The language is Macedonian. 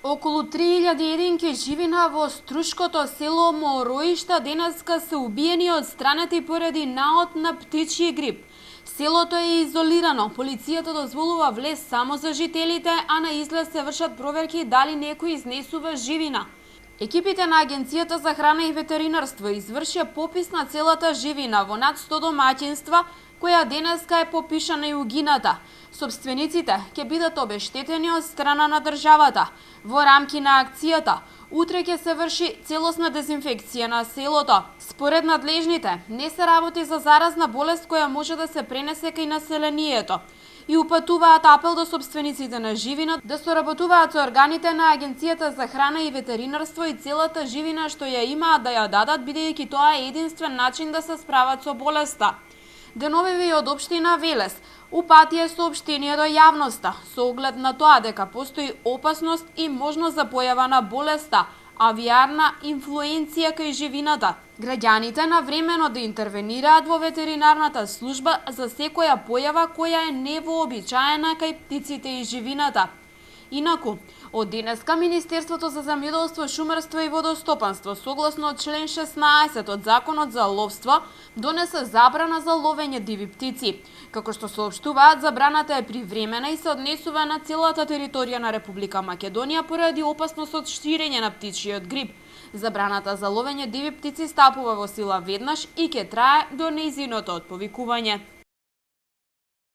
Околу 3000 единки живина во струшкото село Мороишта денеска се убиени од страните поради наот на птичји грип. Селото е изолирано, полицијата дозволува влез само за жителите, а на излез се вршат проверки дали некој изнесува живина. Екипите на Агенцијата за храна и ветеринарство извршија попис на целата живина во над 100 домаќинства, која денеска е попишана и угината. Собствениците ќе бидат обештетени од страна на државата. Во рамки на акцијата, утре ќе се врши целосна дезинфекција на селото. Според надлежните, не се работи за заразна болест која може да се пренесе кај населението. И упатуваат апел до собствениците на живина да соработуваат со органите на Агенцијата за храна и ветеринарство и целата живина што ја имаат да ја дадат, бидејќи тоа е единствен начин да се справат со болеста. Деновиве од општина Велес упатија соопштение до јавноста со оглед на тоа дека постои опасност и можност за појава на болеста авијарна инфлуенција кај живината. Граѓаните навремено да интервенираат во ветеринарната служба за секоја појава која е невообичаена кај птиците и живината. Инаку, од денеска Министерството за земјоделство, шумарство и водостопанство, согласно член 16 од Законот за ловство, донесе забрана за ловење диви птици. Како што соопштуваат, забраната е привремена и се однесува на целата територија на Република Македонија поради опасност од ширење на птичјиот грип. Забраната за ловење диви птици стапува во сила веднаш и ќе трае до нејзиното отповикување.